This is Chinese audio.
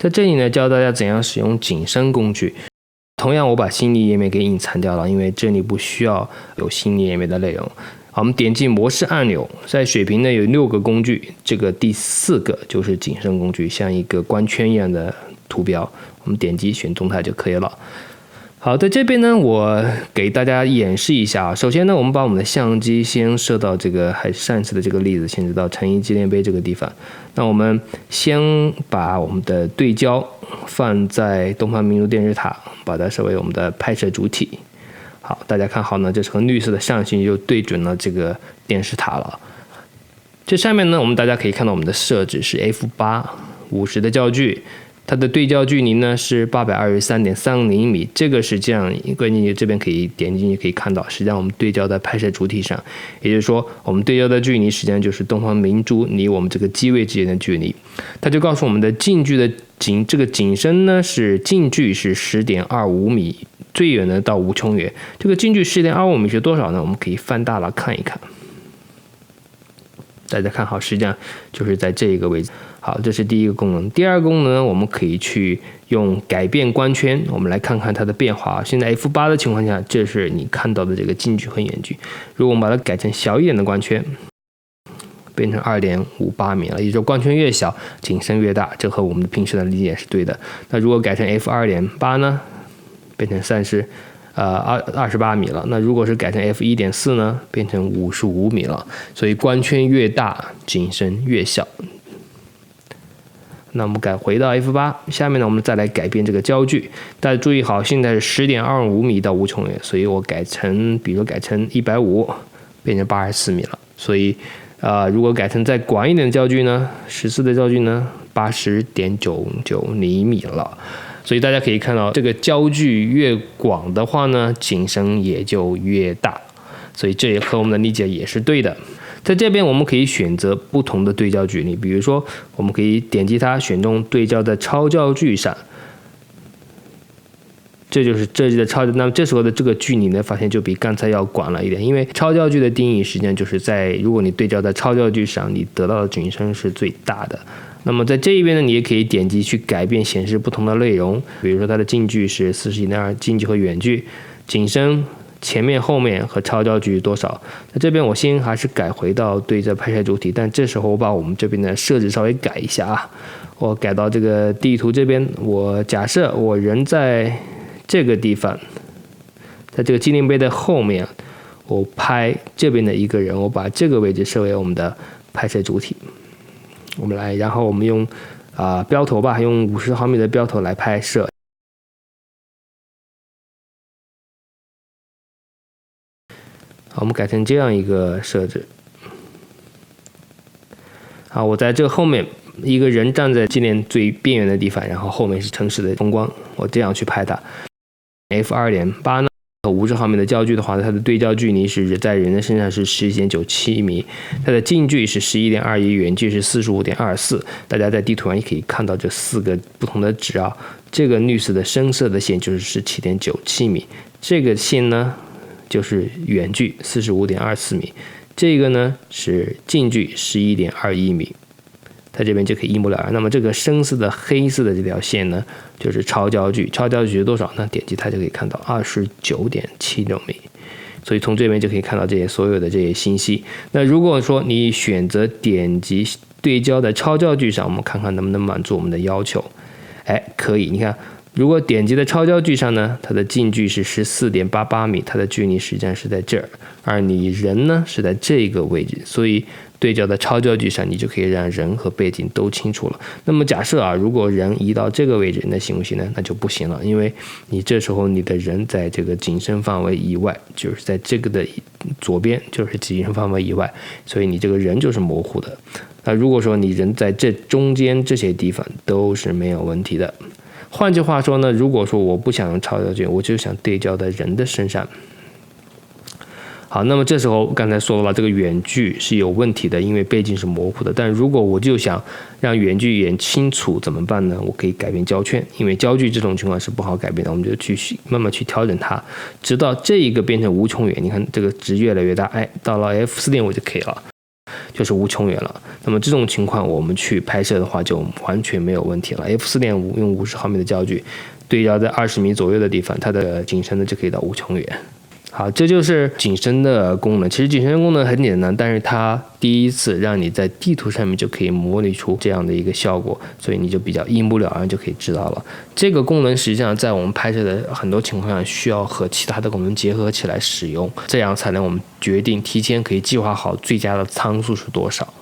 在这里呢，教大家怎样使用景深工具。同样，我把心理页面给隐藏掉了，因为这里不需要有心理页面的内容。好，我们点击模式按钮，在水平呢有6个工具，这个第4个就是景深工具，像一个光圈一样的图标，我们点击选动态就可以了。好，在这边呢，我给大家演示一下。首先呢，我们把我们的相机先设到这个还是上次的这个例子，先知道成衣纪念碑这个地方。那我们先把我们的对焦放在东方明珠电视塔，把它设为我们的拍摄主体。好，大家看好呢，这时候绿色的上行就对准了这个电视塔了。这上面呢，大家可以看到我们的设置是 f8 50的焦距。它的对焦距离呢是 823.30 米，这个实际上关键你这边可以点进去可以看到，实际上我们对焦在拍摄主体上，也就是说我们对焦的距离实际上就是东方明珠离我们这个机位之间的距离。它就告诉我们的近距的这个景深呢是近距是 10.25 米，最远的到无穷远。这个近距 10.25 米是多少呢？我们可以放大了看一看。大家看好，实际上就是在这一个位置。好，这是第一个功能。第二个功能呢，我们可以去用改变光圈，我们来看看它的变化。现在 f8 的情况下，这是你看到的这个近距和远距。如果我们把它改成小一点的光圈，变成 2.58 米了，也就是光圈越小，景深越大，这和我们平时的理解是对的。那如果改成 f2.8 呢，变成28米了。那如果是改成 f1.4 呢，变成55米了。所以光圈越大，景深越小。那我们回到 f8， 下面呢，我们再来改变这个焦距。大家注意好，现在是 10.25 米到无穷远，所以我比如改成150，变成84米了。所以，如果改成再广一点的焦距呢，14的焦距呢，80.99厘米了。所以大家可以看到，这个焦距越广的话呢，景深也就越大。所以这也和我们的理解也是对的。在这边我们可以选择不同的对焦距离，比如说我们可以点击它，选中对焦的超焦距上，这就是这里的超焦。那么这时候的这个距离呢，发现就比刚才要广了一点，因为超焦距的定义实际上就是如果你对焦在超焦距上，你得到的景深是最大的。那么在这一边呢，你也可以点击去改变显示不同的内容，比如说它的近距是 41.2， 近距和远距，景深前面、后面和超焦距多少？那这边我先还是改回到对焦拍摄主体，但这时候我把我们这边的设置稍微改一下啊，我改到这个地图这边，我假设我人在这个地方，在这个纪念碑的后面，我拍这边的一个人，我把这个位置设为我们的拍摄主体。我们来，然后我们用标头吧，用50毫米的标头来拍摄。好，我们改成这样一个设置。好，我在这后面一个人站在纪念最边缘的地方，然后后面是城市的风光，我这样去拍它。f2.8 呢，50毫米的焦距的话，它的对焦距离是在人的身上是 11.97 米，它的近距是 11.21， 远距是 45.24。大家在地图上也可以看到这4个不同的值啊。这个绿色的深色的线就是 17.97 米，这个线呢就是远距 45.24 米，这个呢是近距 11.21 米。在这边就可以一目了然。那么这个深色的黑色的这条线呢，就是超焦距。超焦距是多少呢？点击它就可以看到 29.76 米。所以从这边就可以看到所有的这些信息。那如果说你选择点击对焦的超焦距上，我们看看能不能满足我们的要求。可以，你看，如果点击的超焦距上呢，它的近距是 14.88 米，它的距离实际上是在这儿，而你人呢是在这个位置，所以对焦的超焦距上，你就可以让人和背景都清楚了。那么假设如果人移到这个位置，那行不行呢？那就不行了，因为你这时候你的人在这个景深范围以外，就是在这个的左边，就是景深范围以外，所以你这个人就是模糊的。那如果说你人在这中间这些地方都是没有问题的。换句话说呢，如果说我不想用超焦距，我就想对焦在人的身上。好，那么这时候刚才说了，这个远距是有问题的，因为背景是模糊的。但如果我就想让远距远清楚怎么办呢？我可以改变焦圈，因为焦距这种情况是不好改变的，我们就去慢慢去调整它，直到这一个变成无穷远。你看这个值越来越大，到了 f4.5 就可以了。就是无穷远了。那么这种情况我们去拍摄的话就完全没有问题了。f4.5 用50毫米的焦距对焦在20米左右的地方，它的景深呢就可以到无穷远。好，这就是景深的功能。其实景深功能很简单，但是它第一次让你在地图上面就可以模拟出这样的一个效果，所以你就比较一目了然就可以知道了。这个功能实际上在我们拍摄的很多情况下需要和其他的功能结合起来使用，这样才能我们决定提前可以计划好最佳的参数是多少。